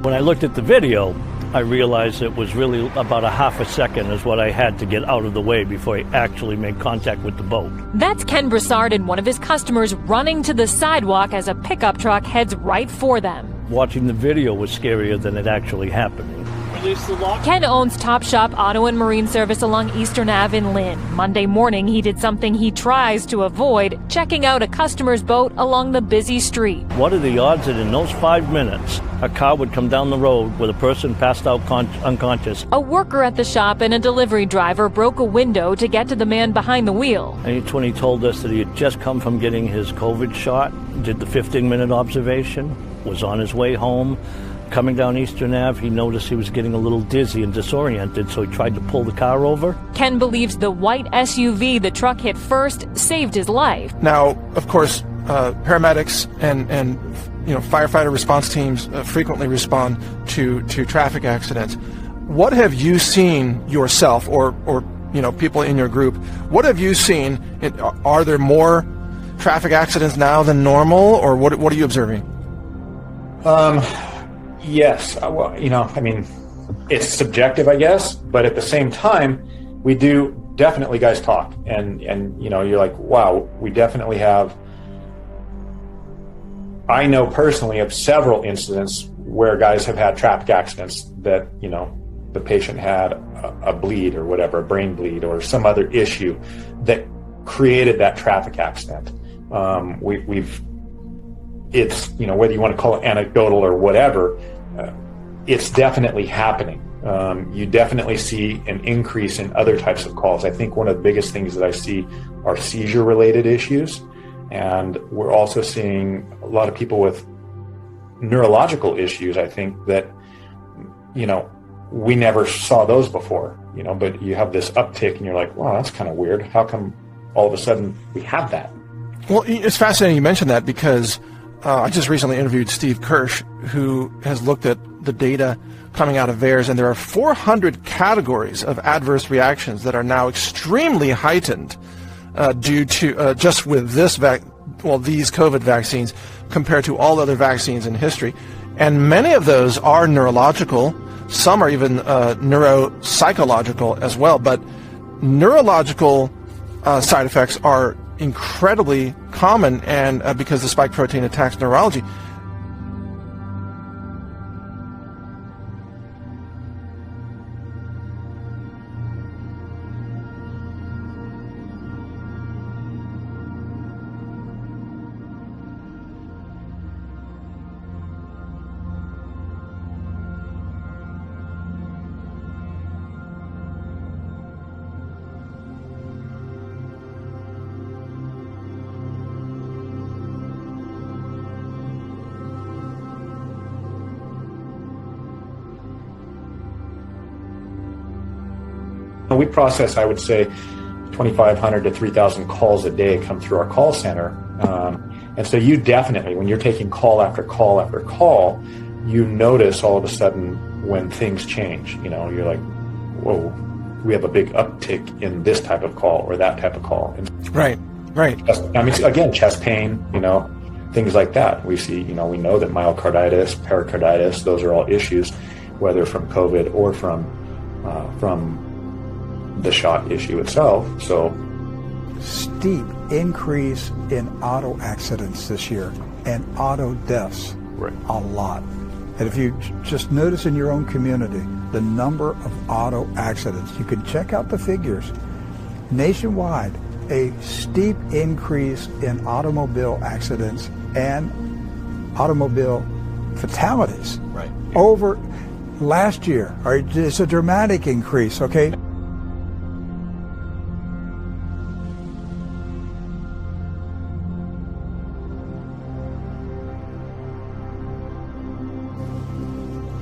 When I looked at the video, I realized it was really about a half a second is what I had to get out of the way before I actually made contact with the boat. That's Ken Broussard and one of his customers running to the sidewalk as a pickup truck heads right for them. Watching the video was scarier than it actually happening. Release the lock. Ken owns Top Shop Auto and Marine Service along Eastern Ave in Lynn. Monday morning, he did something he tries to avoid, checking out a customer's boat along the busy street. What are the odds that in those 5 minutes, a car would come down the road with a person passed out unconscious? A worker at the shop and a delivery driver broke a window to get to the man behind the wheel. And it's when he told us that he had just come from getting his COVID shot, did the 15-minute observation, was on his way home. Coming down Eastern Ave, he noticed he was getting a little dizzy and disoriented, so he tried to pull the car over. Ken believes the white SUV the truck hit first saved his life. Now, of course, paramedics and firefighter response teams frequently respond to traffic accidents. What have you seen yourself, or people in your group? What have you seen? Are there more traffic accidents now than normal, or what are you observing? Yes. Well, it's subjective, I guess, but at the same time, we do definitely, guys, talk. And you're like, wow, we definitely have. I know personally of several incidents where guys have had traffic accidents that, the patient had a bleed or whatever, a brain bleed or some other issue that created that traffic accident. It's, whether you want to call it anecdotal or whatever, it's definitely happening. You definitely see an increase in other types of calls. I think one of the biggest things that I see are seizure-related issues. And we're also seeing a lot of people with neurological issues, I think, that, we never saw those before, but you have this uptick and you're like, wow, that's kind of weird. How come all of a sudden we have that? Well, it's fascinating you mentioned that because I just recently interviewed Steve Kirsch, who has looked at the data coming out of VAERS, and there are 400 categories of adverse reactions that are now extremely heightened due to just with these COVID vaccines compared to all other vaccines in history. And many of those are neurological. Some are even neuropsychological as well. But neurological side effects are incredibly common, and because the spike protein attacks neurology. We process, I would say, 2,500 to 3,000 calls a day come through our call center. And so you definitely, when you're taking call after call after call, you notice all of a sudden when things change. You're like, whoa, we have a big uptick in this type of call or that type of call. And right. Again, chest pain, things like that. We see, we know that myocarditis, pericarditis, those are all issues, whether from COVID or from the shot issue itself. So steep increase in auto accidents this year and auto deaths. Right. A lot. And if you just notice in your own community the number of auto accidents, you can check out the figures. Nationwide, a steep increase in automobile accidents and automobile fatalities. Right. Over last year. It's a dramatic increase, okay?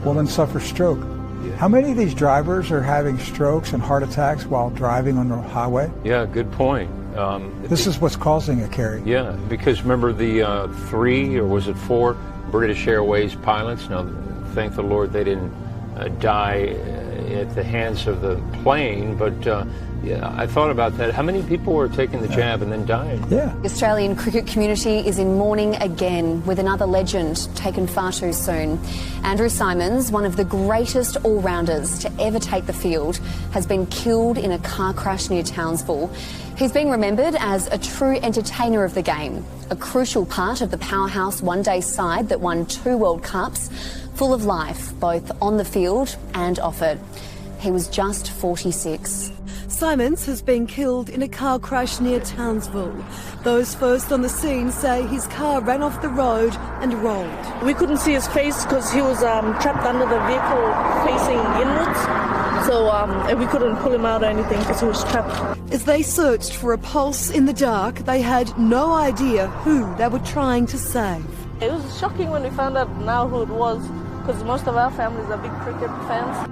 Will then suffer stroke. Yeah. How many of these drivers are having strokes and heart attacks while driving on the highway? Yeah, good point. This is what's causing it, Kerry. Yeah, because remember the 3 or was it 4 British Airways pilots? Now, thank the Lord they didn't die at the hands of the plane, but yeah, I thought about that. How many people were taking the jab and then dying? Yeah. The Australian cricket community is in mourning again, with another legend taken far too soon. Andrew Symonds, one of the greatest all-rounders to ever take the field, has been killed in a car crash near Townsville. He's being remembered as a true entertainer of the game, a crucial part of the powerhouse one-day side that won 2 World Cups, full of life, both on the field and off it. He was just 46. Symonds has been killed in a car crash near Townsville. Those first on the scene say his car ran off the road and rolled. We couldn't see his face because he was trapped under the vehicle facing inwards. So and we couldn't pull him out or anything because he was trapped. As they searched for a pulse in the dark, they had no idea who they were trying to save. It was shocking when we found out now who it was, because most of our families are big cricket fans.